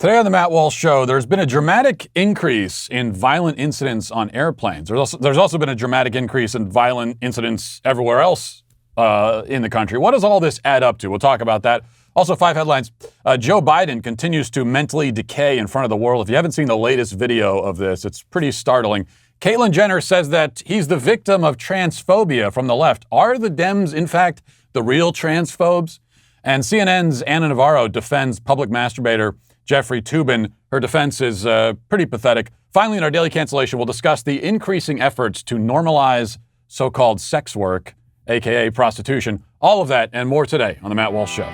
Today on the Matt Walsh Show, there's been a dramatic increase in violent incidents on airplanes. There's also been a dramatic increase in violent incidents everywhere else in the country. What does all this add up to? We'll talk about that. Also, 5 headlines. Joe Biden continues to mentally decay in front of the world. If you haven't seen the latest video of this, it's pretty startling. Caitlyn Jenner says that he's the victim of transphobia from the left. Are the Dems, in fact, the real transphobes? And CNN's Anna Navarro defends public masturbator Jeffrey Toobin. Her defense is pretty pathetic. Finally, in our daily cancellation, we'll discuss the increasing efforts to normalize so-called sex work, aka prostitution. All of that and more today on the Matt Walsh Show.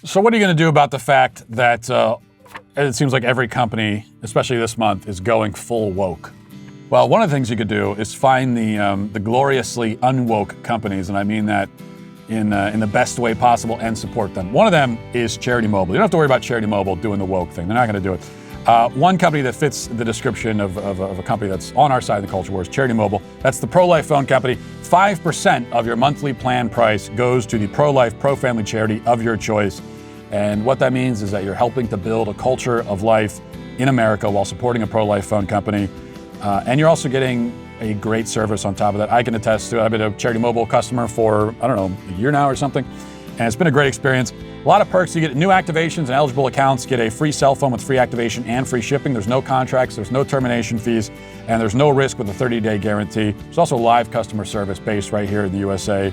So what are you going to do about the fact that it seems like every company, especially this month, is going full woke? Well, one of the things you could do is find the gloriously unwoke companies, and I mean that in the best way possible, and support them. One of them is Charity Mobile. You don't have to worry about Charity Mobile doing the woke thing. They're not going to do it. One company that fits the description of a company that's on our side of the culture war is Charity Mobile. That's the pro-life phone company. 5% of your monthly plan price goes to the pro-life, pro-family charity of your choice. And what that means is that you're helping to build a culture of life in America while supporting a pro-life phone company. And you're also getting a great service on top of that. I can attest to it. I've been a Charity Mobile customer for, I don't know, a year now or something. And it's been a great experience. A lot of perks. You get new activations and eligible accounts, get a free cell phone with free activation and free shipping. There's no contracts, there's no termination fees, and there's no risk with a 30-day guarantee. There's also live customer service based right here in the USA,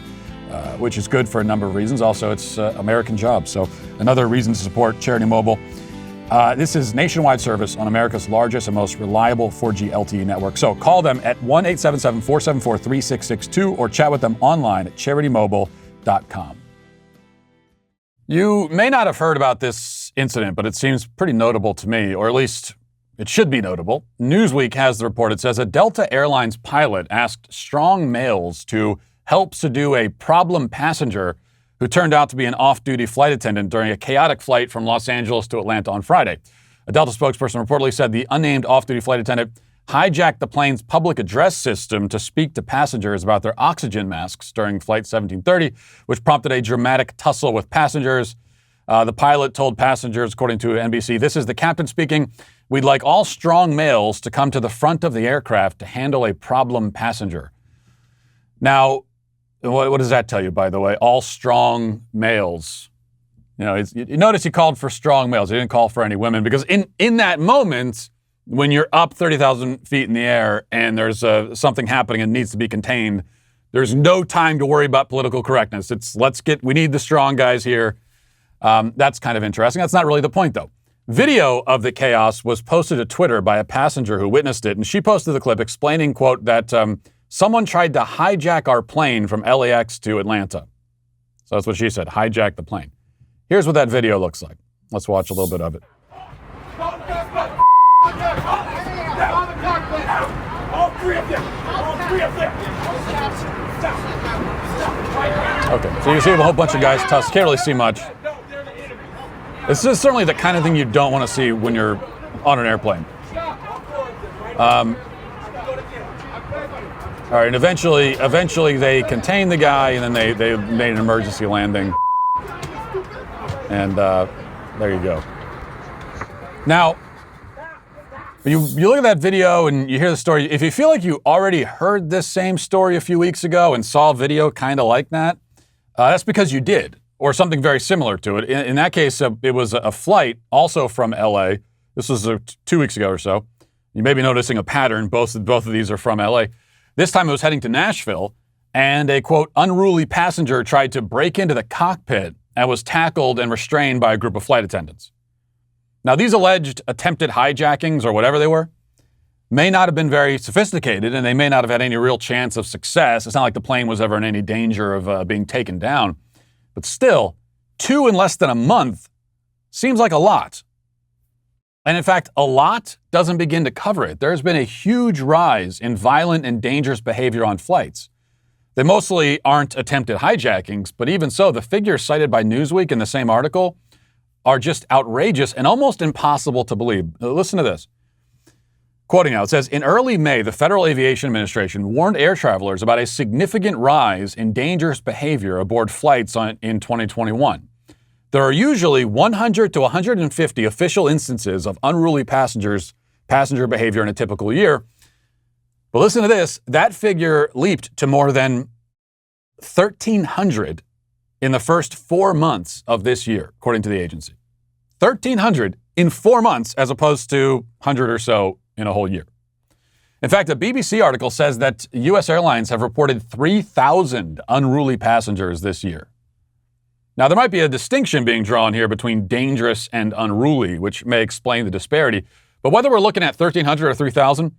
which is good for a number of reasons. Also, it's American jobs. So another reason to support Charity Mobile. This is nationwide service on America's largest and most reliable 4G LTE network. So call them at 1-877-474-3662 or chat with them online at charitymobile.com. You may not have heard about this incident, but it seems pretty notable to me, or at least it should be notable. Newsweek has the report. It says a Delta Airlines pilot asked strong males to help subdue a problem passenger who turned out to be an off-duty flight attendant during a chaotic flight from Los Angeles to Atlanta on Friday. A Delta spokesperson reportedly said the unnamed off-duty flight attendant hijacked the plane's public address system to speak to passengers about their oxygen masks during Flight 1730, which prompted a dramatic tussle with passengers. The pilot told passengers, according to NBC, "This is the captain speaking. We'd like all strong males to come to the front of the aircraft to handle a problem passenger." Now, what does that tell you, by the way? All strong males. You know, you notice he called for strong males. He didn't call for any women because in that moment, when you're up 30,000 feet in the air and there's something happening and needs to be contained, there's no time to worry about political correctness. We need the strong guys here. That's kind of interesting. That's not really the point, though. Video of the chaos was posted to Twitter by a passenger who witnessed it, and she posted the clip explaining, quote, that someone tried to hijack our plane from LAX to Atlanta. So that's what she said, hijack the plane. Here's what that video looks like. Let's watch a little bit of it. Okay, so you see a whole bunch of guys tussle. Can't really see much. This is certainly the kind of thing you don't want to see when you're on an airplane. All right, and eventually they contained the guy, and then they made an emergency landing. And there you go. Now, you look at that video and you hear the story. If you feel like you already heard this same story a few weeks ago and saw a video kind of like that, that's because you did, or something very similar to it. In that case, it was a flight also from LA. This was 2 weeks ago or so. You may be noticing a pattern. Both of these are from LA. This time it was heading to Nashville, and a, quote, unruly passenger tried to break into the cockpit and was tackled and restrained by a group of flight attendants. Now, these alleged attempted hijackings, or whatever they were, may not have been very sophisticated, and they may not have had any real chance of success. It's not like the plane was ever in any danger of being taken down. But still, 2 in less than a month seems like a lot. And in fact, a lot doesn't begin to cover it. There's been a huge rise in violent and dangerous behavior on flights. They mostly aren't attempted hijackings, but even so, the figures cited by Newsweek in the same article are just outrageous and almost impossible to believe. Listen to this. Quoting now, it says, in early May, the Federal Aviation Administration warned air travelers about a significant rise in dangerous behavior aboard flights in 2021. There are usually 100 to 150 official instances of unruly passenger behavior in a typical year. But listen to this, that figure leaped to more than 1,300 in the first 4 months of this year, according to the agency. 1,300 in 4 months as opposed to 100 or so in a whole year. In fact, a BBC article says that U.S. airlines have reported 3,000 unruly passengers this year. Now, there might be a distinction being drawn here between dangerous and unruly, which may explain the disparity. But whether we're looking at 1,300 or 3,000,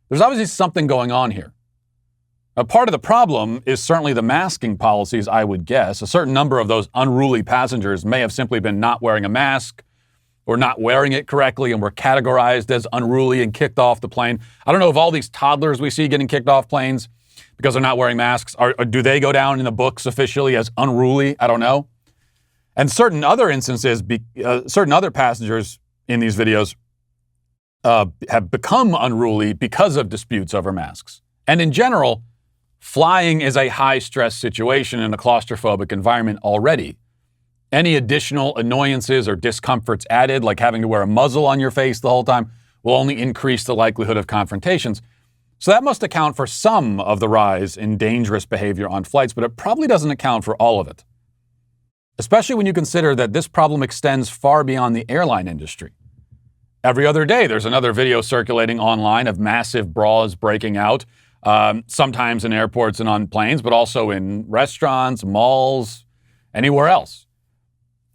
there's obviously something going on here. A part of the problem is certainly the masking policies, I would guess. A certain number of those unruly passengers may have simply been not wearing a mask or not wearing it correctly and were categorized as unruly and kicked off the plane. I don't know if all these toddlers we see getting kicked off planes because they're not wearing masks, or do they go down in the books officially as unruly? I don't know. And certain other instances, certain other passengers in these videos have become unruly because of disputes over masks. And in general, flying is a high-stress situation in a claustrophobic environment already. Any additional annoyances or discomforts added, like having to wear a muzzle on your face the whole time, will only increase the likelihood of confrontations. So that must account for some of the rise in dangerous behavior on flights, but it probably doesn't account for all of it. Especially when you consider that this problem extends far beyond the airline industry. Every other day, there's another video circulating online of massive brawls breaking out, sometimes in airports and on planes, but also in restaurants, malls, anywhere else.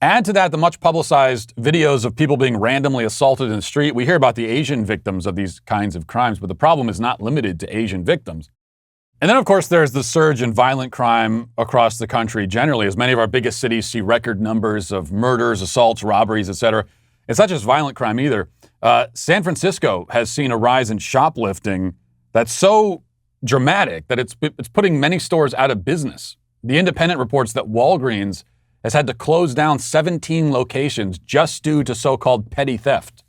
Add to that the much publicized videos of people being randomly assaulted in the street. We hear about the Asian victims of these kinds of crimes, but the problem is not limited to Asian victims. And then, of course, there's the surge in violent crime across the country generally, as many of our biggest cities see record numbers of murders, assaults, robberies, etc. It's not just violent crime either. San Francisco has seen a rise in shoplifting that's so dramatic that it's putting many stores out of business. The Independent reports that Walgreens has had to close down 17 locations just due to so-called petty theft.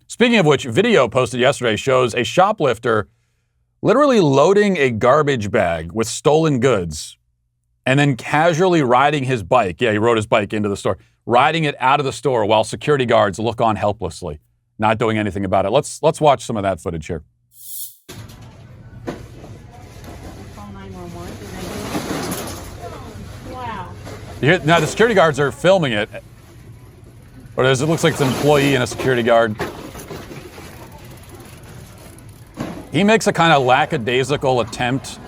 Speaking of which, video posted yesterday shows a shoplifter literally loading a garbage bag with stolen goods and then casually riding his bike. Yeah, he rode his bike into the store, riding it out of the store while security guards look on helplessly, not doing anything about it. Let's watch some of that footage here. Now, the security guards are filming it. Or it looks like it's an employee and a security guard. He makes a kind of lackadaisical attempt.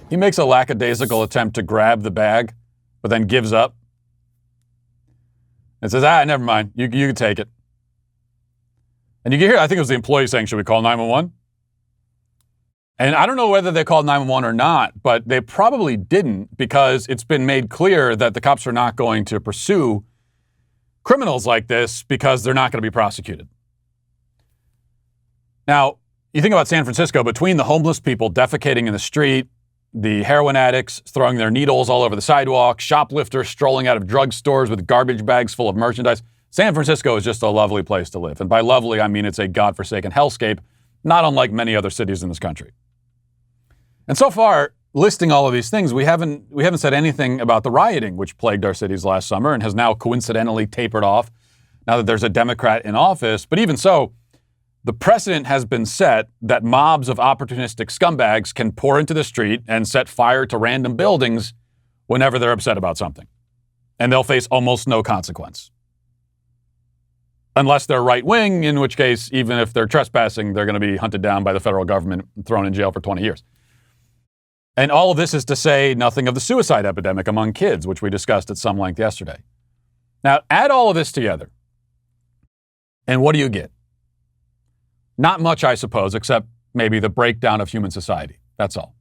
He makes a lackadaisical attempt to grab the bag, but then gives up. And says, never mind. You can take it. And you can hear, I think it was the employee saying, should we call 911? And I don't know whether they called 911 or not, but they probably didn't, because it's been made clear that the cops are not going to pursue criminals like this because they're not going to be prosecuted. Now, you think about San Francisco, between the homeless people defecating in the street, the heroin addicts throwing their needles all over the sidewalk, shoplifters strolling out of drugstores with garbage bags full of merchandise, San Francisco is just a lovely place to live. And by lovely, I mean it's a godforsaken hellscape, not unlike many other cities in this country. And so far, listing all of these things, we haven't said anything about the rioting which plagued our cities last summer and has now coincidentally tapered off now that there's a Democrat in office. But even so, the precedent has been set that mobs of opportunistic scumbags can pour into the street and set fire to random buildings whenever they're upset about something. And they'll face almost no consequence. Unless they're right-wing, in which case, even if they're trespassing, they're going to be hunted down by the federal government and thrown in jail for 20 years. And all of this is to say nothing of the suicide epidemic among kids, which we discussed at some length yesterday. Now, add all of this together, and what do you get? Not much, I suppose, except maybe the breakdown of human society. That's all.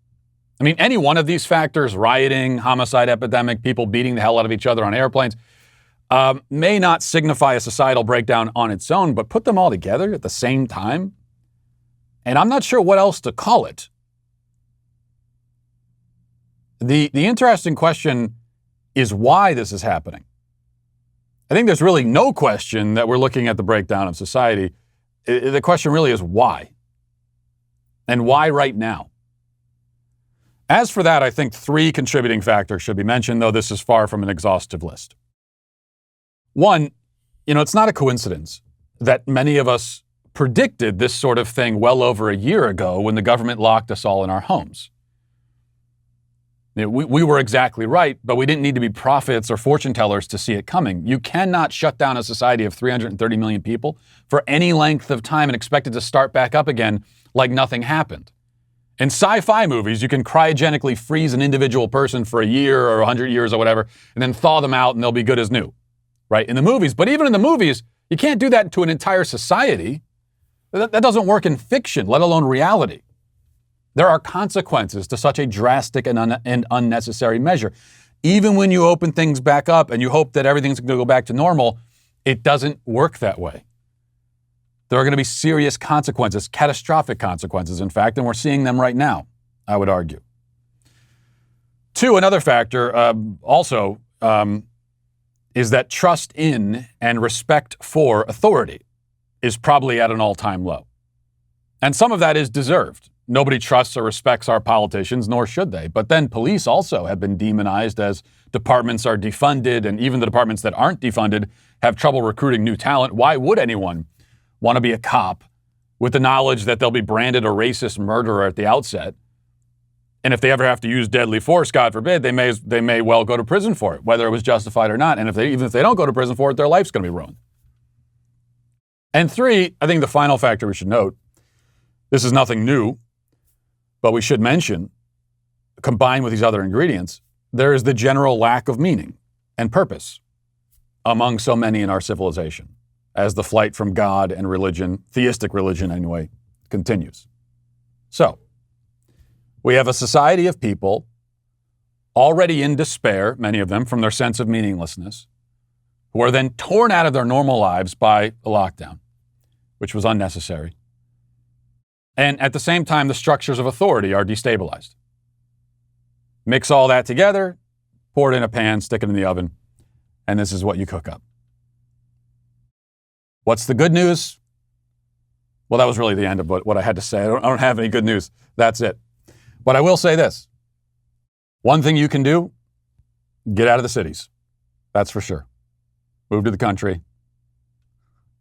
I mean, any one of these factors, rioting, homicide epidemic, people beating the hell out of each other on airplanes, may not signify a societal breakdown on its own, but put them all together at the same time, and I'm not sure what else to call it. The interesting question is why this is happening. I think there's really no question that we're looking at the breakdown of society. The question really is why? And why right now? As for that, I think 3 contributing factors should be mentioned, though this is far from an exhaustive list. One, it's not a coincidence that many of us predicted this sort of thing well over a year ago when the government locked us all in our homes. We were exactly right, but we didn't need to be prophets or fortune tellers to see it coming. You cannot shut down a society of 330 million people for any length of time and expect it to start back up again like nothing happened. In sci-fi movies, you can cryogenically freeze an individual person for a year or 100 years or whatever, and then thaw them out and they'll be good as new, right? In the movies. But even in the movies, you can't do that to an entire society. That doesn't work in fiction, let alone reality. There are consequences to such a drastic and unnecessary measure. Even when you open things back up and you hope that everything's going to go back to normal, it doesn't work that way. There are going to be serious consequences, catastrophic consequences, in fact, and we're seeing them right now, I would argue. 2, another factor is that trust in and respect for authority is probably at an all-time low. And some of that is deserved. Nobody trusts or respects our politicians, nor should they. But then police also have been demonized as departments are defunded, and even the departments that aren't defunded have trouble recruiting new talent. Why would anyone want to be a cop with the knowledge that they'll be branded a racist murderer at the outset? And if they ever have to use deadly force, God forbid, they may well go to prison for it, whether it was justified or not. And even if they don't go to prison for it, their life's going to be ruined. And 3, I think the final factor we should note, this is nothing new, but we should mention, combined with these other ingredients, there is the general lack of meaning and purpose among so many in our civilization as the flight from God and religion, theistic religion anyway, continues. So, we have a society of people already in despair, many of them, from their sense of meaninglessness, who are then torn out of their normal lives by a lockdown, which was unnecessary. And at the same time, the structures of authority are destabilized. Mix all that together, pour it in a pan, stick it in the oven, and this is what you cook up. What's the good news? Well, that was really the end of what I had to say. I don't have any good news. That's it. But I will say this. One thing you can do, get out of the cities. That's for sure. Move to the country.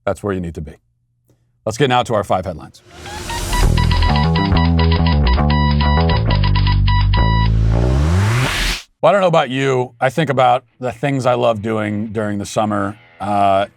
That's where you need to be. Let's get now to our 5 headlines. Well, I don't know about you. I think about the things I love doing during the summer. I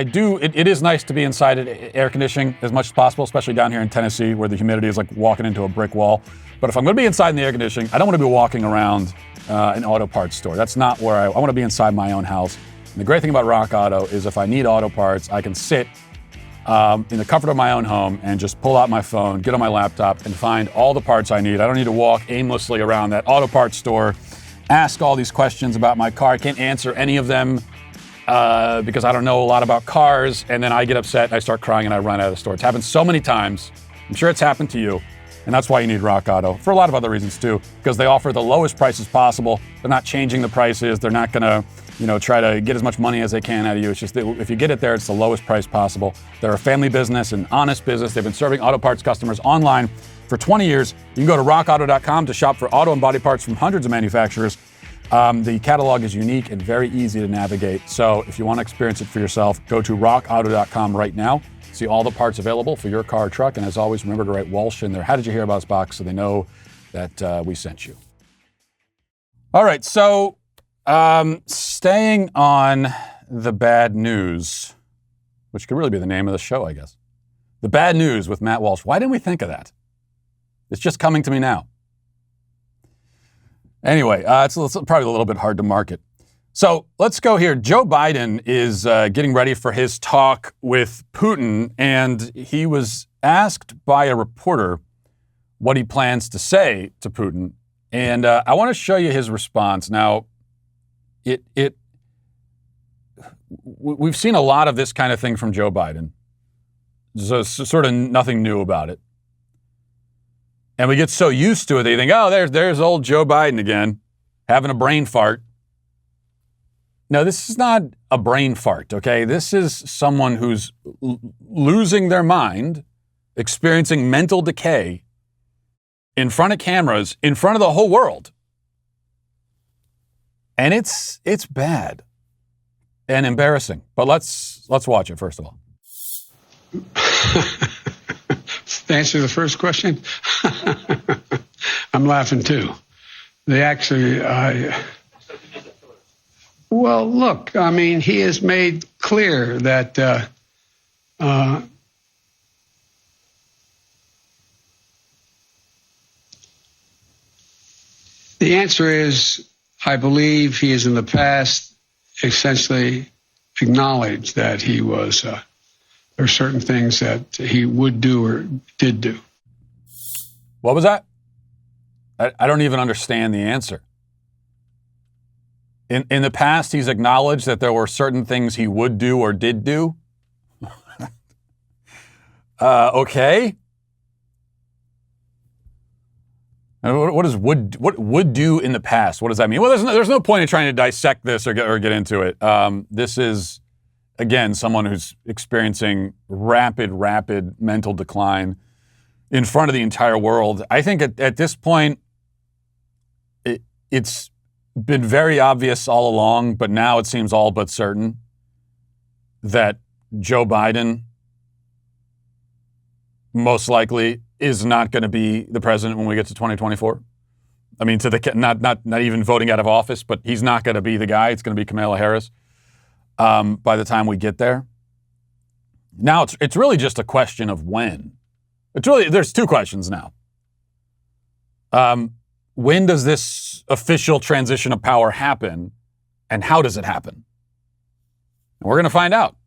do. It is nice to be inside air conditioning as much as possible, especially down here in Tennessee where the humidity is like walking into a brick wall. But if I'm going to be inside in the air conditioning, I don't want to be walking around an auto parts store. That's not where I want to be inside my own house. And the great thing about Rock Auto is if I need auto parts, I can sit in the comfort of my own home and just pull out my phone, get on my laptop, and find all the parts I need. I don't need to walk aimlessly around that auto parts store, ask all these questions about my car. I can't answer any of them because I don't know a lot about cars, and then I get upset, I start crying, and I run out of the store. It's happened so many times. I'm sure it's happened to you, and that's why you need Rock Auto, for a lot of other reasons too, because they offer the lowest prices possible. They're not changing the prices. They're not going to try to get as much money as they can out of you. It's just that if you get it there, it's the lowest price possible. They're a family business, an honest business. They've been serving auto parts customers online for 20 years. You can go to rockauto.com to shop for auto and body parts from hundreds of manufacturers. The catalog is unique and very easy to navigate. So if you want to experience it for yourself, go to rockauto.com right now. See all the parts available for your car or truck. And as always, remember to write Walsh in there. How did you hear about us box so they know that we sent you. All right, so staying on the bad news, which could really be the name of the show, I guess. The bad news with Matt Walsh. Why didn't we think of that? It's just coming to me now. Anyway, it's probably a little bit hard to market. So let's go here. Joe Biden is getting ready for his talk with Putin, and he was asked by a reporter what he plans to say to Putin. And I want to show you his response. Now, we've seen a lot of this kind of thing from Joe Biden. So sort of nothing new about it. And we get so used to it that you think, oh, there's old Joe Biden again, having a brain fart. No, this is not a brain fart, okay? This is someone who's losing their mind, experiencing mental decay in front of cameras, in front of the whole world. And it's bad and embarrassing. But let's watch it first of all. To answer the first question, I'm laughing too. They actually, well, look, I mean, he has made clear that the answer is, I believe he has in the past essentially acknowledged that he was, there are certain things that he would do or did do. What was that? I don't even understand the answer. In the past, he's acknowledged that there were certain things he would do or did do. Okay. What would do in the past? What does that mean? Well, there's no point in trying to dissect this or get into it. This is, again, someone who's experiencing rapid mental decline in front of the entire world. I think at this point, it's been very obvious all along, but now it seems all but certain that Joe Biden most likely is not going to be the president when we get to 2024. I mean, not even voting out of office, but he's not going to be the guy. It's going to be Kamala Harris by the time we get there. Now it's really just a question of when. There's two questions now. When does this official transition of power happen, and how does it happen? And we're going to find out.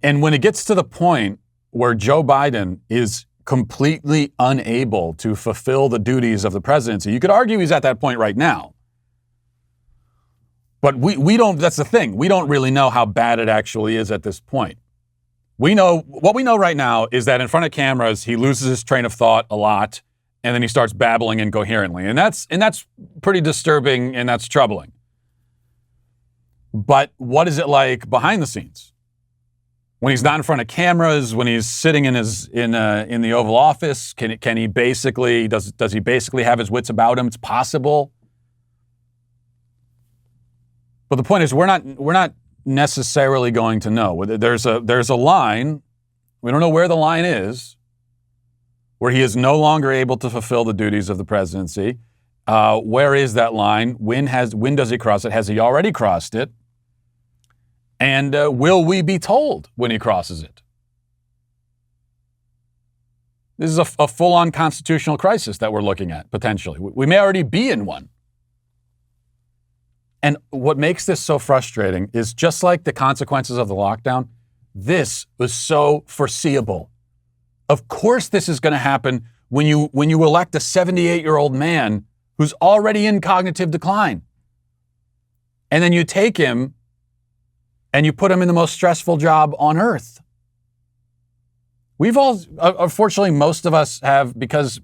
And when it gets to the point where Joe Biden is completely unable to fulfill the duties of the presidency, you could argue he's at that point right now. But we don't, that's the thing. We don't really know how bad it actually is at this point. What we know right now is that in front of cameras, he loses his train of thought a lot, and then he starts babbling incoherently. And that's pretty disturbing, and that's troubling. But what is it like behind the scenes? When he's not in front of cameras, when he's sitting in the Oval Office, does he basically have his wits about him? It's possible. But the point is, we're not necessarily going to know. There's a line, we don't know where the line is, where he is no longer able to fulfill the duties of the presidency. Where is that line? When does he cross it? Has he already crossed it? And will we be told when he crosses it? This is a full-on constitutional crisis that we're looking at, potentially. We may already be in one. And what makes this so frustrating is, just like the consequences of the lockdown, this was so foreseeable. Of course this is going to happen when you elect a 78-year-old man who's already in cognitive decline. And then you take him and you put him in the most stressful job on earth. We've all, unfortunately, most of us have, because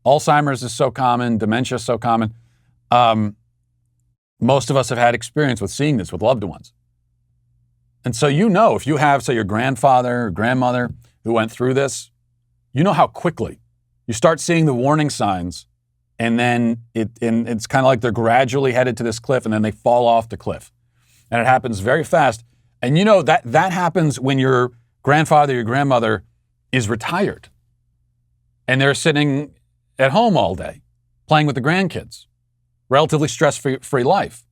Alzheimer's is so common, dementia is so common, most of us have had experience with seeing this with loved ones. And so if you have, say, your grandfather or grandmother who went through this, you know how quickly you start seeing the warning signs, and then it's kind of like they're gradually headed to this cliff, and then they fall off the cliff. And it happens very fast. And that happens when your grandfather, your grandmother is retired. And they're sitting at home all day, playing with the grandkids. Relatively stress-free life.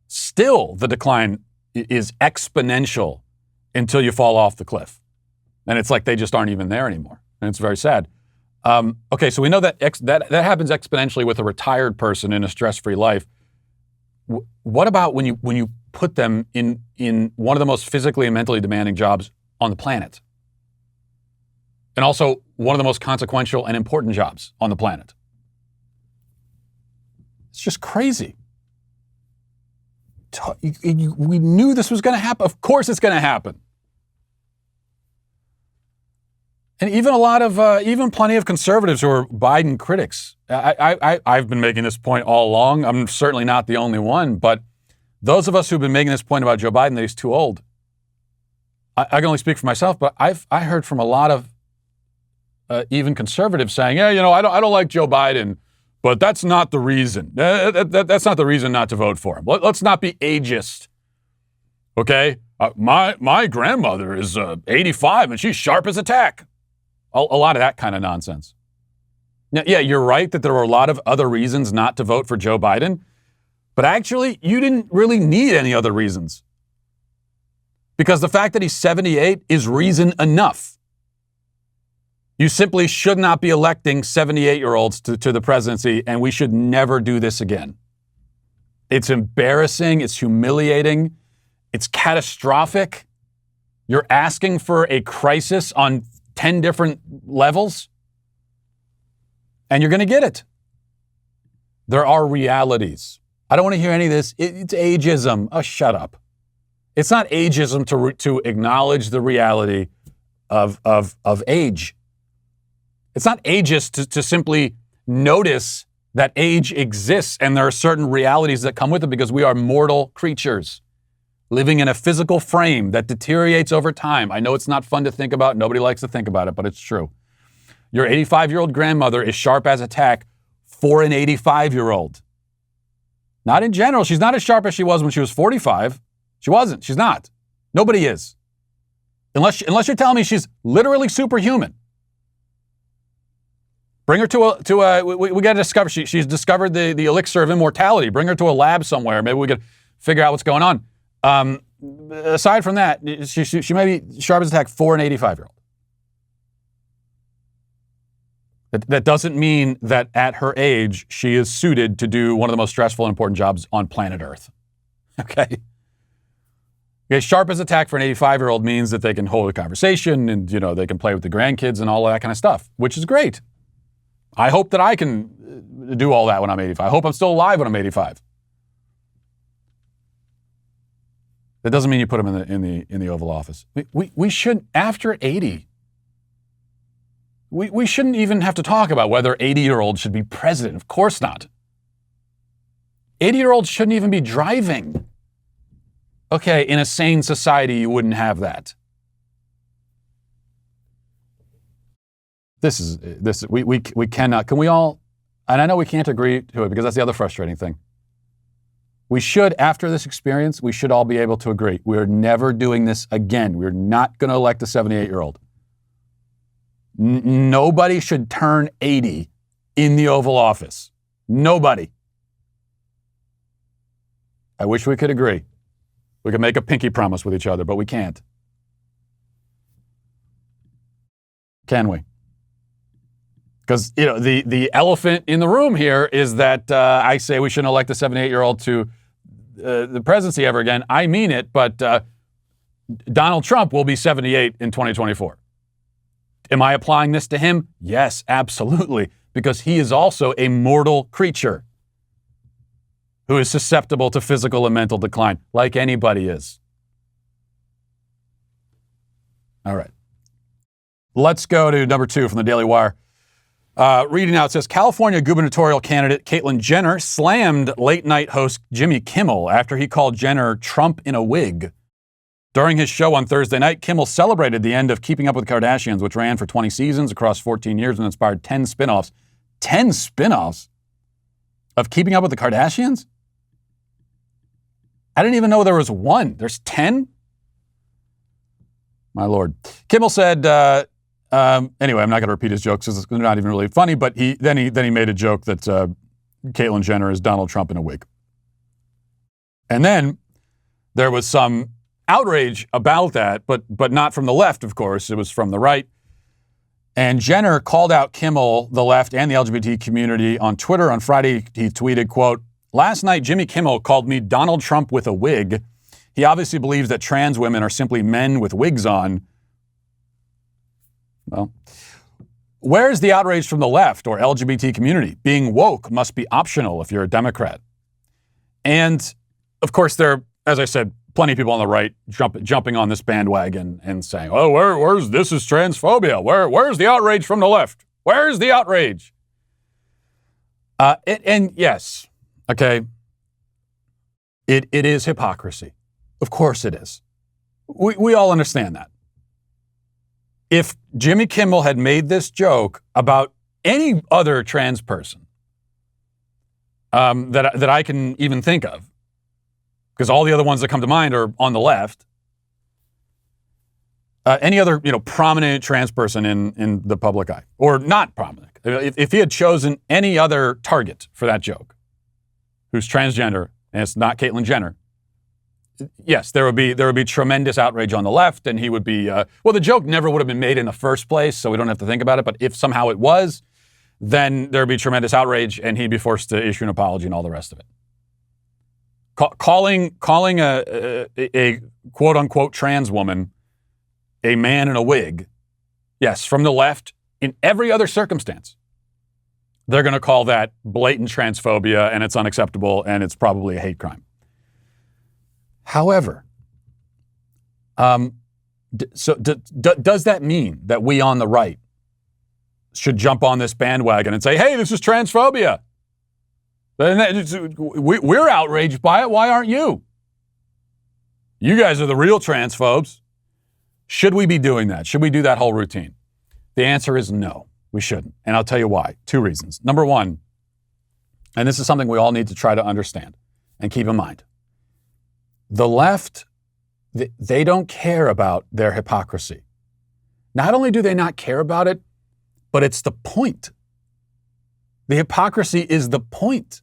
Still, the decline is exponential until you fall off the cliff. And it's like they just aren't even there anymore. And it's very sad. Okay, so we know that happens exponentially with a retired person in a stress-free life. What about when you put them in one of the most physically and mentally demanding jobs on the planet? And also one of the most consequential and important jobs on the planet. It's just crazy. We knew this was going to happen. Of course it's going to happen. And even a lot of, even plenty of conservatives who are Biden critics. I've been making this point all along. I'm certainly not the only one, but those of us who've been making this point about Joe Biden that he's too old, I can only speak for myself, but I heard from a lot of even conservatives saying, yeah, I don't like Joe Biden, but that's not the reason. That's not the reason not to vote for him. Let's not be ageist. Okay? My grandmother is 85 and she's sharp as a tack. A lot of that kind of nonsense. Now, yeah, you're right that there were a lot of other reasons not to vote for Joe Biden, but actually, you didn't really need any other reasons. Because the fact that he's 78 is reason enough. You simply should not be electing 78-year-olds to the presidency, and we should never do this again. It's embarrassing. It's humiliating. It's catastrophic. You're asking for a crisis on 10 different levels, and you're going to get it. There are realities. I don't want to hear any of this. It's ageism. Oh, shut up. It's not ageism to acknowledge the reality of age. It's not ageist to simply notice that age exists and there are certain realities that come with it because we are mortal creatures living in a physical frame that deteriorates over time. I know it's not fun to think about. Nobody likes to think about it, but it's true. Your 85-year-old grandmother is sharp as a tack for an 85-year-old. Not in general. She's not as sharp as she was when she was 45. She wasn't. She's not. Nobody is. Unless you're telling me she's literally superhuman. Bring her we got to discover, she's discovered the elixir of immortality. Bring her to a lab somewhere. Maybe we could figure out what's going on. Aside from that, she may be sharp as a tack for an 85-year-old. That doesn't mean that at her age, she is suited to do one of the most stressful and important jobs on planet Earth. Okay? Sharp as a tack for an 85-year-old means that they can hold a conversation and, they can play with the grandkids and all of that kind of stuff, which is great. I hope that I can do all that when I'm 85. I hope I'm still alive when I'm 85. That doesn't mean you put them in the Oval Office. We should, after 80, we shouldn't even have to talk about whether 80-year-olds should be president. Of course not. 80-year-olds shouldn't even be driving. Okay, in a sane society, you wouldn't have that. We cannot, can we all, and I know we can't agree to it because that's the other frustrating thing. We should, after this experience, we should all be able to agree. We're never doing this again. We're not going to elect a 78-year-old. Nobody should turn 80 in the Oval Office. Nobody. I wish we could agree. We could make a pinky promise with each other, but we can't. Can we? Because, the elephant in the room here is that I say we shouldn't elect a 78-year-old to the presidency ever again. I mean it, but Donald Trump will be 78 in 2024. Am I applying this to him? Yes, absolutely, because he is also a mortal creature who is susceptible to physical and mental decline, like anybody is. All right. Let's go to number 2 from the Daily Wire. Reading out, it says, California gubernatorial candidate Caitlyn Jenner slammed late-night host Jimmy Kimmel after he called Jenner Trump in a wig. During his show on Thursday night, Kimmel celebrated the end of Keeping Up with the Kardashians, which ran for 20 seasons across 14 years and inspired 10 spinoffs. 10 spinoffs of Keeping Up with the Kardashians? I didn't even know there was one. There's 10? My Lord. Kimmel said, anyway, I'm not going to repeat his jokes because they're not even really funny, but he made a joke that Caitlyn Jenner is Donald Trump in a wig. And then there was some outrage about that, but not from the left, of course. It was from the right. And Jenner called out Kimmel, the left, and the LGBT community on Twitter on Friday. He tweeted, quote, "Last night, Jimmy Kimmel called me Donald Trump with a wig. He obviously believes that trans women are simply men with wigs on." Well, where's the outrage from the left or LGBT community? Being woke must be optional if you're a Democrat. And, of course, there are, as I said, plenty of people on the right jumping on this bandwagon and saying, "Oh, where's this is transphobia? Where's the outrage from the left? Where's the outrage?" And yes, okay, it is hypocrisy. Of course it is. We all understand that. If Jimmy Kimmel had made this joke about any other trans person that I can even think of, because all the other ones that come to mind are on the left, any other prominent trans person in the public eye, or not prominent, if he had chosen any other target for that joke, who's transgender and it's not Caitlyn Jenner, yes, there would be tremendous outrage on the left, and he would be the joke never would have been made in the first place, so we don't have to think about it. But if somehow it was, then there would be tremendous outrage, and he'd be forced to issue an apology and all the rest of it. Calling a quote unquote trans woman a man in a wig, yes, from the left, in every other circumstance, they're going to call that blatant transphobia, and it's unacceptable, and it's probably a hate crime. However, does that mean that we on the right should jump on this bandwagon and say, "Hey, this is transphobia"? We're outraged by it. Why aren't you? You guys are the real transphobes. Should we be doing that? Should we do that whole routine? The answer is no, we shouldn't. And I'll tell you why. 2 reasons. Number one, and this is something we all need to try to understand and keep in mind. The left, they don't care about their hypocrisy. Not only do they not care about it, but it's the point. The hypocrisy is the point.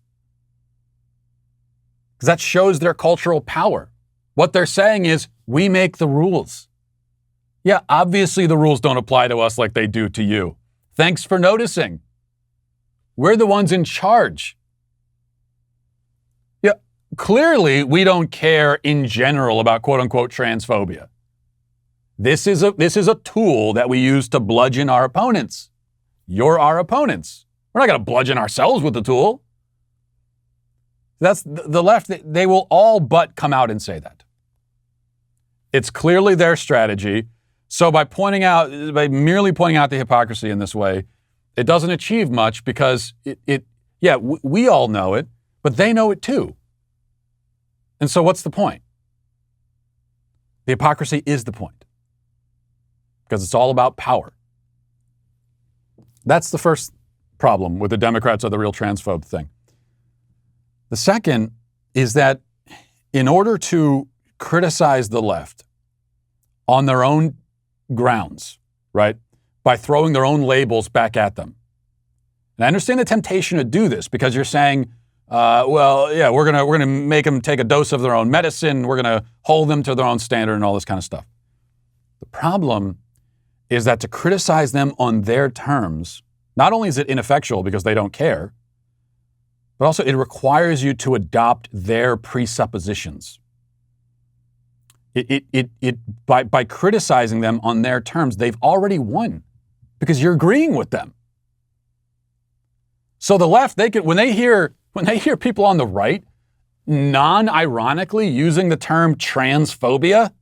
Because that shows their cultural power. What they're saying is, we make the rules. Yeah, obviously the rules don't apply to us like they do to you. Thanks for noticing. We're the ones in charge. Yeah, clearly we don't care in general about quote unquote transphobia. This is a tool that we use to bludgeon our opponents. You're our opponents. We're not going to bludgeon ourselves with the tool. That's the left. They will all but come out and say that. It's clearly their strategy. So by merely pointing out the hypocrisy in this way, it doesn't achieve much because we all know it, but they know it too. And so what's the point? The hypocrisy is the point because it's all about power. That's the first problem with the Democrats are the real transphobe thing. The second is that in order to criticize the left on their own grounds, right, by throwing their own labels back at them. And I understand the temptation to do this because you're saying, we're gonna make them take a dose of their own medicine. We're gonna hold them to their own standard and all this kind of stuff. The problem is that to criticize them on their terms, not only is it ineffectual because they don't care, but also it requires you to adopt their presuppositions. By criticizing them on their terms, they've already won because you're agreeing with them. So the left, when they hear people on the right non-ironically using the term transphobia,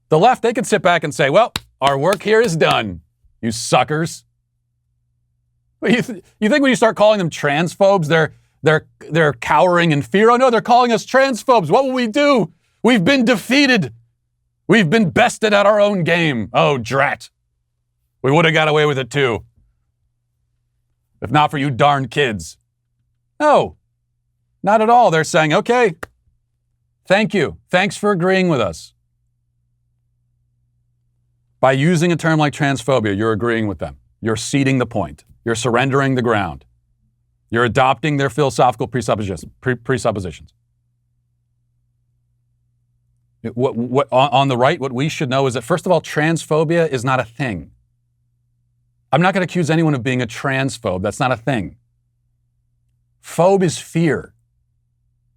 the left, they could sit back and say, well, our work here is done, you suckers. You think when you start calling them transphobes, they're cowering in fear? Oh no, they're calling us transphobes. What will we do? We've been defeated. We've been bested at our own game. Oh, drat. We would have got away with it too. If not for you darn kids. No, not at all. They're saying, okay, thank you. Thanks for agreeing with us. By using a term like transphobia, you're agreeing with them. You're ceding the point. You're surrendering the ground. You're adopting their philosophical presuppositions. On the right, what we should know is that, first of all, transphobia is not a thing. I'm not going to accuse anyone of being a transphobe. That's not a thing. Phobe is fear.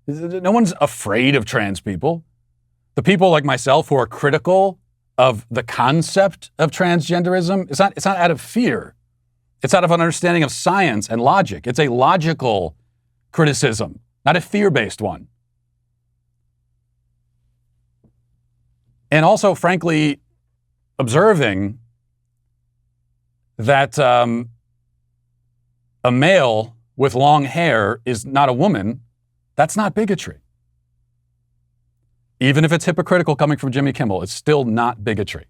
No one's afraid of trans people. The people like myself who are critical of the concept of transgenderism, it's not out of fear. It's out of an understanding of science and logic. It's a logical criticism, not a fear-based one. And also, frankly, observing that a male with long hair is not a woman, that's not bigotry. Even if it's hypocritical coming from Jimmy Kimmel, it's still not bigotry.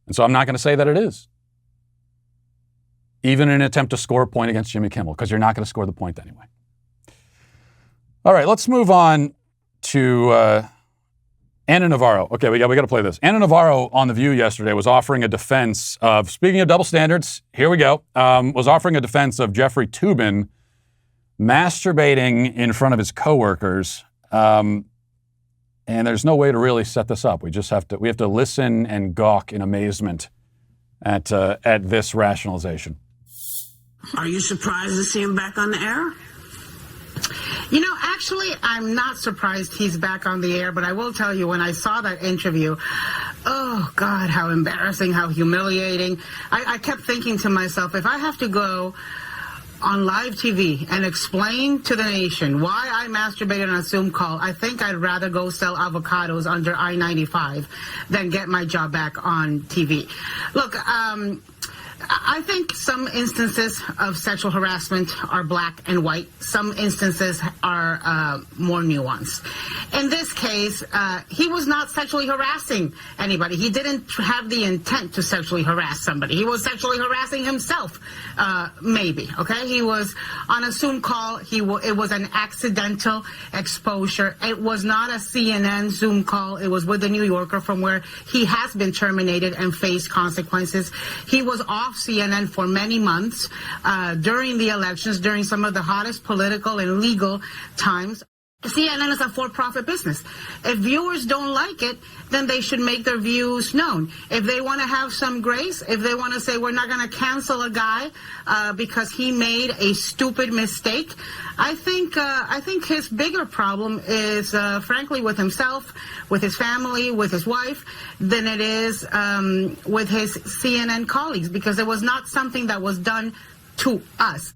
And so I'm not going to say that it is. Even in an attempt to score a point against Jimmy Kimmel, because you're not going to score the point anyway. All right, let's move on to Anna Navarro. Okay, we got to play this. Anna Navarro on The View yesterday was offering a defense of, speaking of double standards, here we go, was offering a defense of Jeffrey Toobin masturbating in front of his coworkers. And there's no way to really set this up. We have to listen and gawk in amazement at this rationalization. Are you surprised to see him back on the air? You know, actually, I'm not surprised he's back on the air, but I will tell you, when I saw that interview, oh, God, how embarrassing, how humiliating. I kept thinking to myself, if I have to go on live TV and explain to the nation why I masturbated on a Zoom call, I think I'd rather go sell avocados under I-95 than get my job back on TV. Look, I think some instances of sexual harassment are black and white. Some instances are more nuanced. In this case, he was not sexually harassing anybody. He didn't have the intent to sexually harass somebody. He was sexually harassing himself, maybe, okay? He was on a Zoom call. It was an accidental exposure. It was not a CNN Zoom call. It was with the New Yorker, from where he has been terminated and faced consequences. He was off CNN for many months during the elections, during some of the hottest political and legal times. CNN is a for-profit business. If viewers don't like it, then they should make their views known. If they want to have some grace, if they want to say we're not going to cancel a guy because he made a stupid mistake, I think his bigger problem is, frankly, with himself, with his family, with his wife, than it is with his CNN colleagues, because it was not something that was done to us.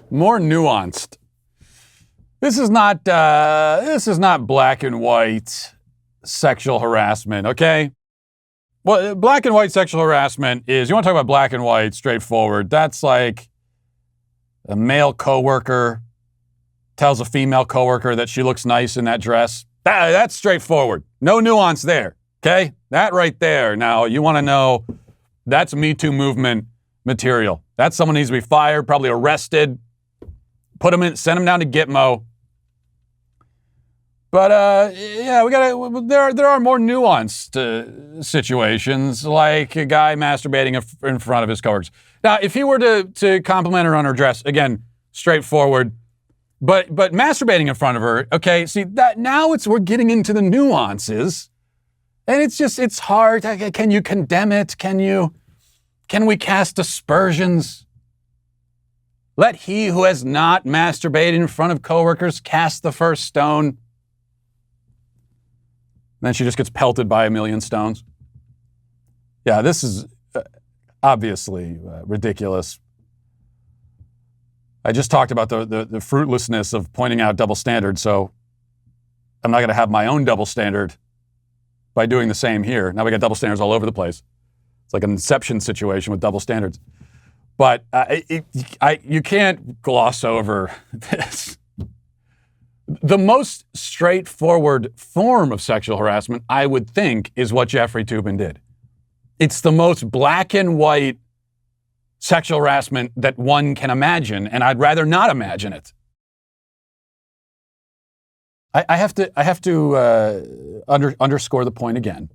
More nuanced. This is not black and white sexual harassment, okay? Well, black and white sexual harassment is, you want to talk about black and white, straightforward. That's like a male coworker tells a female coworker that she looks nice in that dress. That's straightforward. No nuance there, okay? That right there. Now, you want to know, that's Me Too movement material. That's someone needs to be fired, probably arrested, send him down to Gitmo. But yeah, there are more nuanced situations, like a guy masturbating in front of his coworkers. Now, if he were to compliment her on her dress, again, straightforward. But masturbating in front of her, okay, see that now we're getting into the nuances, and it's hard. Can you condemn it? Can we cast aspersions? Let he who has not masturbated in front of coworkers cast the first stone. And then she just gets pelted by a million stones. Yeah, this is obviously ridiculous. I just talked about the fruitlessness of pointing out double standards, so I'm not going to have my own double standard by doing the same here. Now we got double standards all over the place. It's like an Inception situation with double standards. But you can't gloss over this. The most straightforward form of sexual harassment, I would think, is what Jeffrey Toobin did. It's the most black and white sexual harassment that one can imagine, and I'd rather not imagine it. I have to underscore the point again,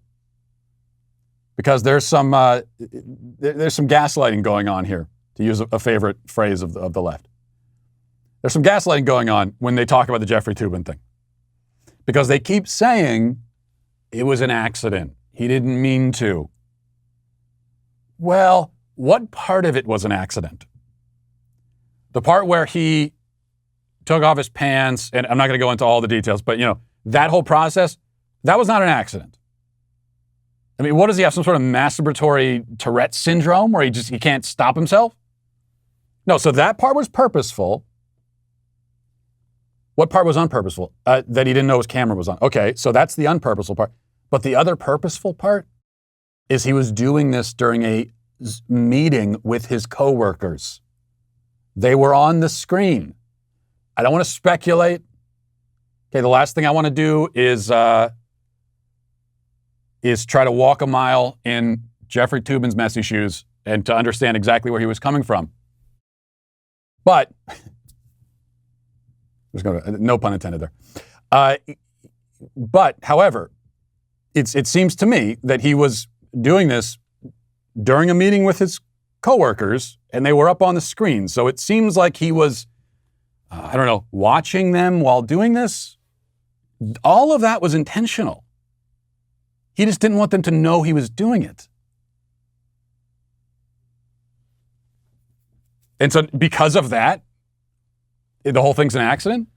because there's some gaslighting going on here, to use a favorite phrase of the left. There's some gaslighting going on when they talk about the Jeffrey Toobin thing, because they keep saying it was an accident. He didn't mean to. Well, what part of it was an accident? The part where he took off his pants, and I'm not going to go into all the details, but that whole process, that was not an accident. I mean, what does he have? Some sort of masturbatory Tourette syndrome where he can't stop himself? No, so that part was purposeful. What part was unpurposeful? That he didn't know his camera was on. Okay, so that's the unpurposeful part. But the other purposeful part is he was doing this during a meeting with his coworkers. They were on the screen. I don't want to speculate. Okay, the last thing I want to do is try to walk a mile in Jeffrey Toobin's messy shoes and to understand exactly where he was coming from. But, no pun intended there. But, however, it seems to me that he was doing this during a meeting with his coworkers, and they were up on the screen. So it seems like he was, watching them while doing this. All of that was intentional. He just didn't want them to know he was doing it. And so because of that, the whole thing's an accident?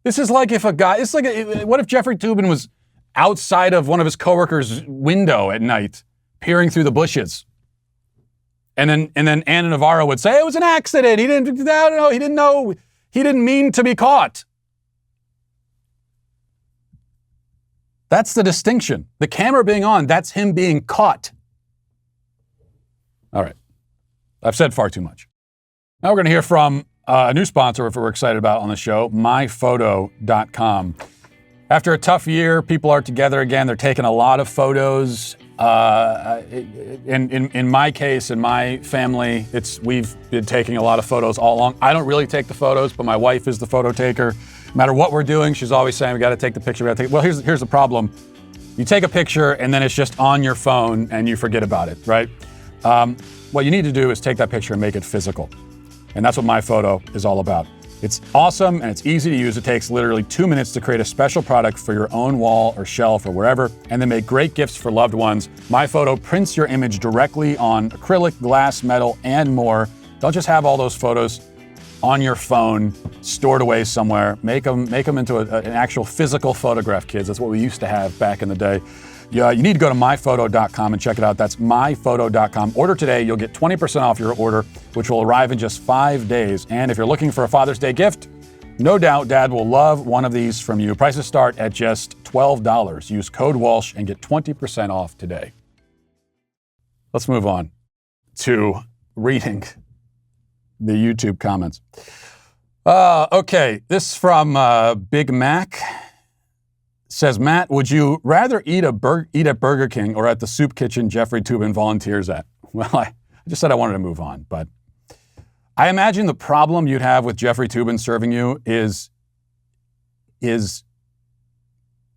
This is like if what if Jeffrey Toobin was outside of one of his coworkers' window at night, peering through the bushes? And then Anna Navarro would say, it was an accident. He didn't know. He didn't mean to be caught. That's the distinction. The camera being on, that's him being caught. All right. I've said far too much. Now we're going to hear from a new sponsor we're excited about on the show, myphoto.com. After a tough year, people are together again. They're taking a lot of photos. In my case, in my family, we've been taking a lot of photos all along. I don't really take the photos, but my wife is the photo taker. No matter what we're doing, she's always saying, we got to take the picture. Well, here's the problem. You take a picture and then it's just on your phone and you forget about it, right? What you need to do is take that picture and make it physical. And that's what My Photo is all about. It's awesome and it's easy to use. It takes literally 2 minutes to create a special product for your own wall or shelf or wherever, and then make great gifts for loved ones. My Photo prints your image directly on acrylic, glass, metal, and more. Don't just have all those photos on your phone, stored away somewhere. Make them into an actual physical photograph, kids. That's what we used to have back in the day. You need to go to myphoto.com and check it out. That's myphoto.com. Order today. You'll get 20% off your order, which will arrive in just 5 days. And if you're looking for a Father's Day gift, no doubt Dad will love one of these from you. Prices start at just $12. Use code Walsh and get 20% off today. Let's move on to reading the YouTube comments. Okay, this from Big Mac. Says, Matt, would you rather eat at Burger King or at the soup kitchen Jeffrey Toobin volunteers at? Well, I just said I wanted to move on, but I imagine the problem you'd have with Jeffrey Toobin serving you is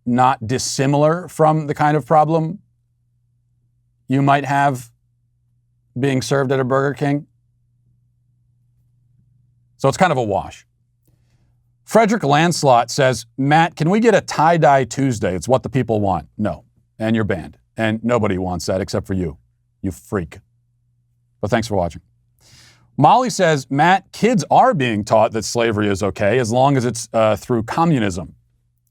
not dissimilar from the kind of problem you might have being served at a Burger King. So it's kind of a wash. Frederick Lancelot says, Matt, can we get a tie-dye Tuesday? It's what the people want. No. And you're banned. And nobody wants that except for you. You freak. But thanks for watching. Molly says, Matt, kids are being taught that slavery is okay as long as it's through communism.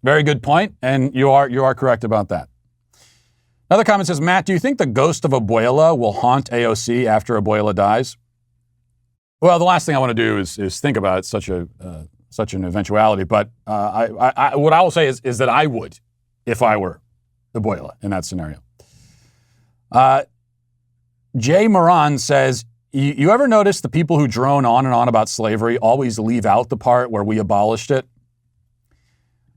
Very good point, and you are correct about that. Another comment says, Matt, do you think the ghost of Abuela will haunt AOC after Abuela dies? Well, the last thing I want to do is think about it, such an eventuality, but what I will say is that I would, if I were Abuela in that scenario. Jay Moran says, you ever notice the people who drone on and on about slavery always leave out the part where we abolished it?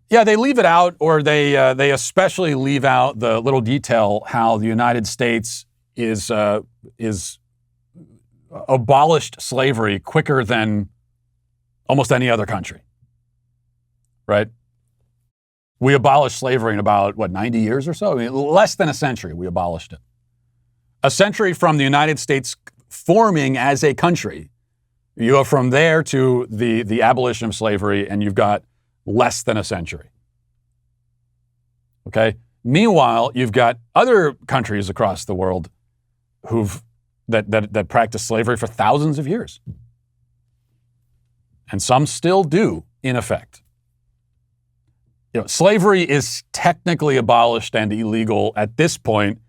Yeah, they leave it out, or they especially leave out the little detail how the United States is abolished slavery quicker than almost any other country, right? We abolished slavery in about, 90 years or so? I mean, less than a century, we abolished it. A century from the United States forming as a country. You go from there to the abolition of slavery, and you've got less than a century. Okay? Meanwhile, you've got other countries across the world that practice slavery for thousands of years. And some still do, in effect. Slavery is technically abolished and illegal at this point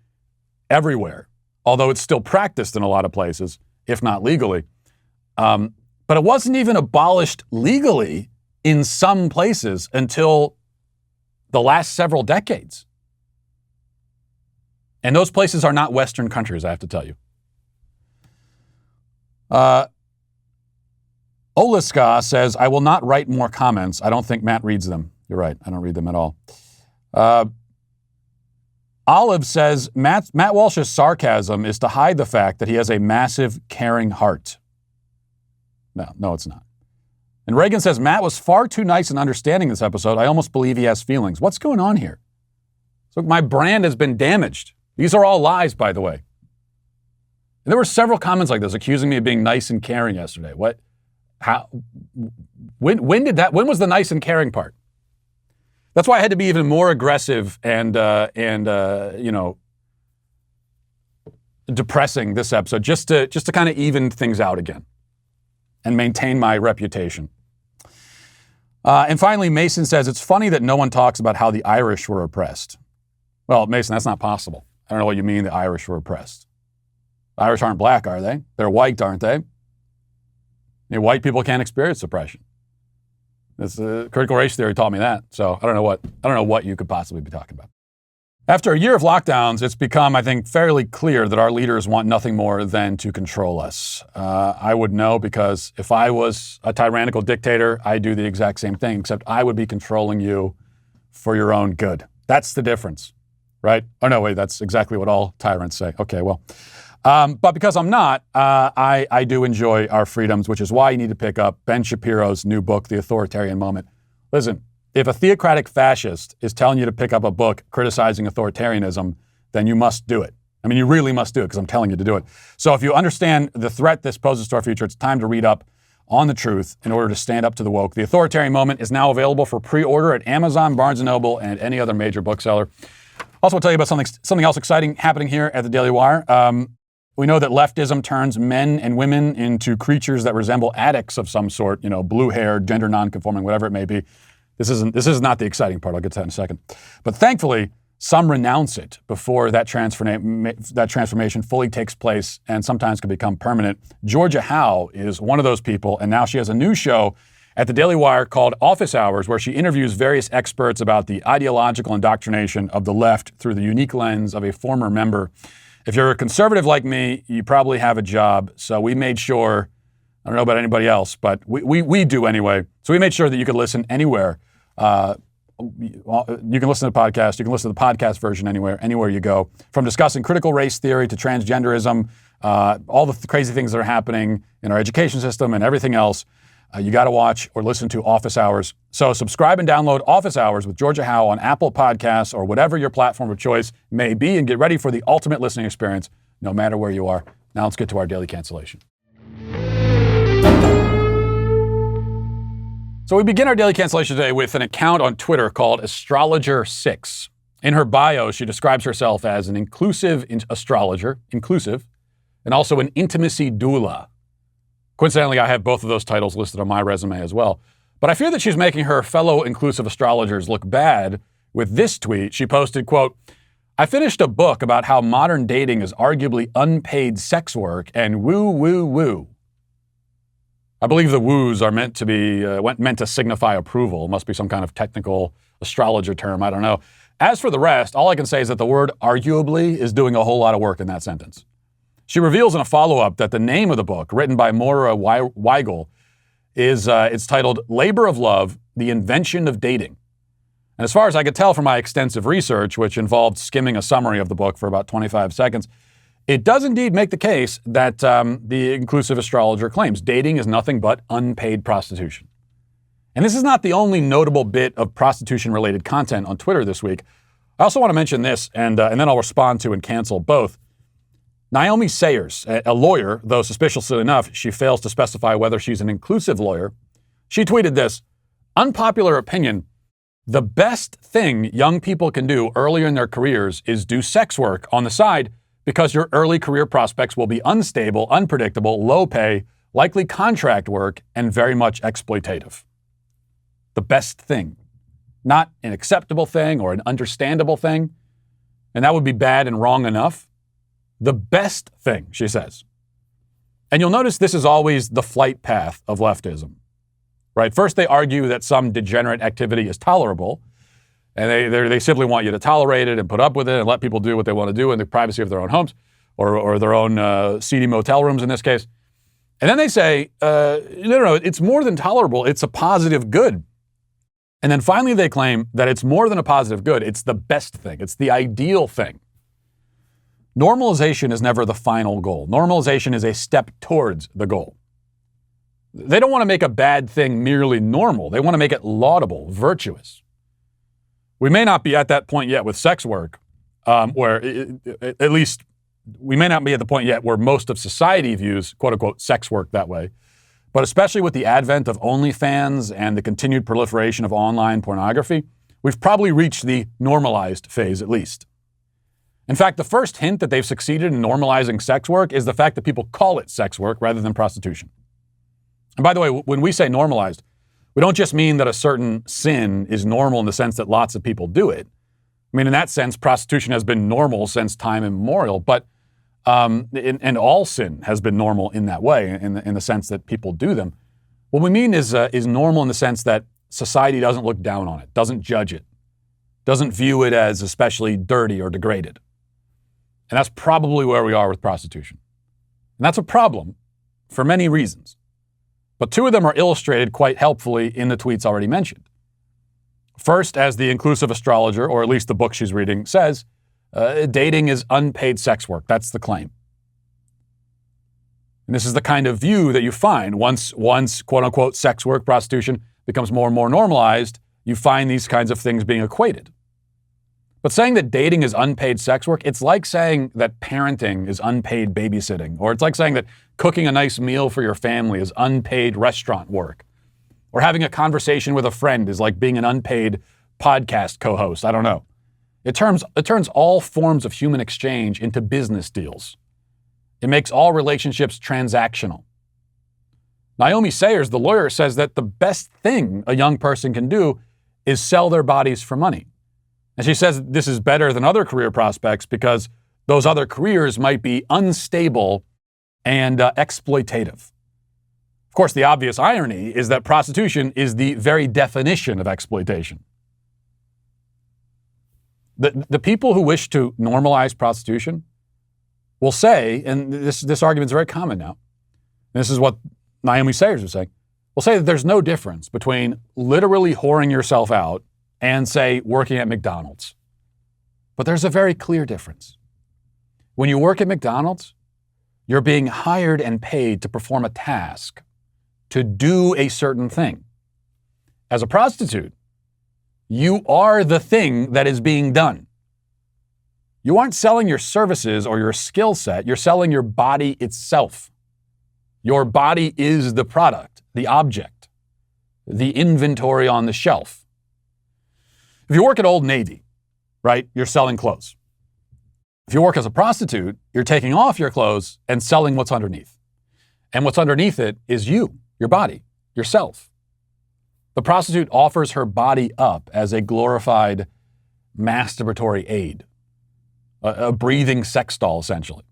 everywhere, although it's still practiced in a lot of places, if not legally. But it wasn't even abolished legally in some places until the last several decades. And those places are not Western countries, I have to tell you. Oliska says, I will not write more comments. I don't think Matt reads them. You're right. I don't read them at all. Olive says, Matt Walsh's sarcasm is to hide the fact that he has a massive, caring heart. No, it's not. And Reagan says, Matt was far too nice and understanding this episode. I almost believe he has feelings. What's going on here? So my brand has been damaged. These are all lies, by the way. And there were several comments like this accusing me of being nice and caring yesterday. What? How? When was the nice and caring part? That's why I had to be even more aggressive and depressing this episode, just to kind of even things out again and maintain my reputation. And finally, Mason says, it's funny that no one talks about how the Irish were oppressed. Well, Mason, that's not possible. I don't know what you mean the Irish were oppressed. The Irish aren't black, are they? They're white, aren't they? White people can't experience oppression. Critical race theory taught me that. So I don't know what you could possibly be talking about. After a year of lockdowns, it's become, I think, fairly clear that our leaders want nothing more than to control us. I would know because if I was a tyrannical dictator, I'd do the exact same thing, except I would be controlling you for your own good. That's the difference, right? Oh, no, wait, that's exactly what all tyrants say. Okay, well. But because I'm not, I do enjoy our freedoms, which is why you need to pick up Ben Shapiro's new book, The Authoritarian Moment. Listen, if a theocratic fascist is telling you to pick up a book criticizing authoritarianism, then you must do it. I mean, you really must do it because I'm telling you to do it. So if you understand the threat this poses to our future, it's time to read up on the truth in order to stand up to the woke. The Authoritarian Moment is now available for pre-order at Amazon, Barnes & Noble, and any other major bookseller. Also, I'll tell you about something else exciting happening here at the Daily Wire. We know that leftism turns men and women into creatures that resemble addicts of some sort, blue-haired, gender non-conforming, whatever it may be. This is not the exciting part. I'll get to that in a second. But thankfully, some renounce it before that transformation fully takes place and sometimes can become permanent. Georgia Howe is one of those people, and now she has a new show at the Daily Wire called Office Hours, where she interviews various experts about the ideological indoctrination of the left through the unique lens of a former member. If you're a conservative like me, you probably have a job. So we made sure, I don't know about anybody else, but we do anyway. So we made sure that you could listen anywhere. You can listen to the podcast. You can listen to the podcast version anywhere you go. From discussing critical race theory to transgenderism, all the crazy things that are happening in our education system and everything else. You got to watch or listen to Office Hours. So subscribe and download Office Hours with Georgia Howe on Apple Podcasts or whatever your platform of choice may be, and get ready for the ultimate listening experience, no matter where you are. Now let's get to our daily cancellation. So we begin our daily cancellation today with an account on Twitter called Astrologer6. In her bio, she describes herself as an inclusive astrologer, and also an intimacy doula. Coincidentally, I have both of those titles listed on my resume as well. But I fear that she's making her fellow inclusive astrologers look bad with this tweet. She posted, quote, I finished a book about how modern dating is arguably unpaid sex work and woo, woo, woo. I believe the woos are meant to signify approval. It must be some kind of technical astrologer term. I don't know. As for the rest, all I can say is that the word arguably is doing a whole lot of work in that sentence. She reveals in a follow-up that the name of the book, written by Moira Weigel, is it's titled Labor of Love, The Invention of Dating. And as far as I could tell from my extensive research, which involved skimming a summary of the book for about 25 seconds, it does indeed make the case that the inclusive astrologer claims dating is nothing but unpaid prostitution. And this is not the only notable bit of prostitution-related content on Twitter this week. I also want to mention this, and then I'll respond to and cancel both. Naomi Sayers, a lawyer, though suspiciously enough, she fails to specify whether she's an inclusive lawyer. She tweeted this, unpopular opinion, the best thing young people can do earlier in their careers is do sex work on the side because your early career prospects will be unstable, unpredictable, low pay, likely contract work, and very much exploitative. The best thing, not an acceptable thing or an understandable thing, and that would be bad and wrong enough. The best thing, she says. And you'll notice this is always the flight path of leftism. right? First, they argue that some degenerate activity is tolerable, and they simply want you to tolerate it and put up with it and let people do what they want to do in the privacy of their own homes or their own seedy motel rooms in this case. And then they say, no, it's more than tolerable. It's a positive good. And then finally they claim that it's more than a positive good. It's the best thing. It's the ideal thing. Normalization is never the final goal. Normalization is a step towards the goal. They don't want to make a bad thing merely normal. They want to make it laudable, virtuous. We may not be at that point yet with sex work, where at least we may not be at the point yet where most of society views, quote unquote, sex work that way. But especially with the advent of OnlyFans and the continued proliferation of online pornography, we've probably reached the normalized phase at least. In fact, the first hint that they've succeeded in normalizing sex work is the fact that people call it sex work rather than prostitution. And by the way, when we say normalized, we don't just mean that a certain sin is normal in the sense that lots of people do it. I mean, in that sense, prostitution has been normal since time immemorial, but and all sin has been normal in that way, in the sense that people do them. What we mean is normal in the sense that society doesn't look down on it, doesn't judge it, doesn't view it as especially dirty or degraded. And that's probably where we are with prostitution. And that's a problem for many reasons. But two of them are illustrated quite helpfully in the tweets already mentioned. First, as the inclusive astrologer, or at least the book she's reading, says, dating is unpaid sex work. That's the claim. And this is the kind of view that you find once quote unquote sex work, prostitution becomes more and more normalized, you find these kinds of things being equated. But saying that dating is unpaid sex work, it's like saying that parenting is unpaid babysitting, or it's like saying that cooking a nice meal for your family is unpaid restaurant work, or having a conversation with a friend is like being an unpaid podcast co-host. I don't know. It turns all forms of human exchange into business deals. It makes all relationships transactional. Naomi Sayers, the lawyer, says that the best thing a young person can do is sell their bodies for money. And she says this is better than other career prospects because those other careers might be unstable and exploitative. Of course, the obvious irony is that prostitution is the very definition of exploitation. The people who wish to normalize prostitution will say, and this argument is very common now, this is what Naomi Sayers was saying, will say that there's no difference between literally whoring yourself out and, say, working at McDonald's. But there's a very clear difference. When you work at McDonald's, you're being hired and paid to perform a task, to do a certain thing. As a prostitute, you are the thing that is being done. You aren't selling your services or your skill set, you're selling your body itself. Your body is the product, the object, the inventory on the shelf. If you work at Old Navy, right, you're selling clothes. If you work as a prostitute, you're taking off your clothes and selling what's underneath. And what's underneath it is you, your body, yourself. The prostitute offers her body up as a glorified masturbatory aid, a breathing sex doll, essentially,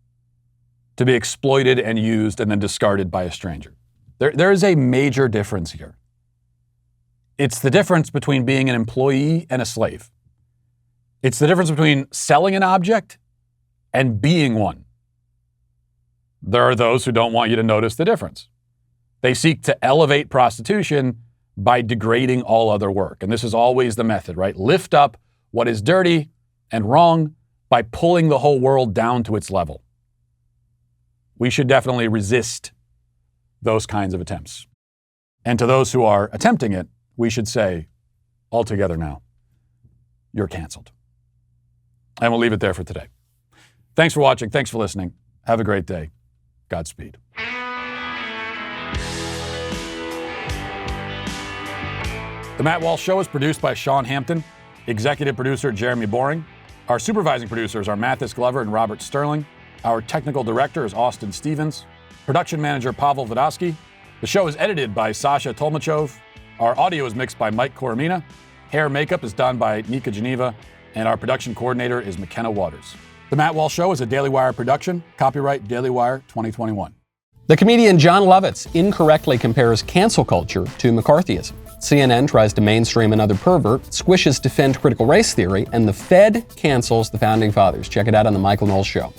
to be exploited and used and then discarded by a stranger. There is a major difference here. It's the difference between being an employee and a slave. It's the difference between selling an object and being one. There are those who don't want you to notice the difference. They seek to elevate prostitution by degrading all other work. And this is always the method, right? Lift up what is dirty and wrong by pulling the whole world down to its level. We should definitely resist those kinds of attempts. And to those who are attempting it, we should say, all together now, you're canceled. And we'll leave it there for today. Thanks for watching. Thanks for listening. Have a great day. Godspeed. The Matt Walsh Show is produced by Sean Hampton, executive producer Jeremy Boring. Our supervising producers are Mathis Glover and Robert Sterling. Our technical director is Austin Stevens. Production manager Pavel Vodosky. The show is edited by Sasha Tolmachov. Our audio is mixed by Mike Coromina. Hair and makeup is done by Nika Geneva. And our production coordinator is McKenna Waters. The Matt Walsh Show is a Daily Wire production. Copyright Daily Wire 2021. The comedian John Lovitz incorrectly compares cancel culture to McCarthyism. CNN tries to mainstream another pervert, Squishes defend critical race theory, and the Fed cancels the Founding Fathers. Check it out on The Michael Knowles Show.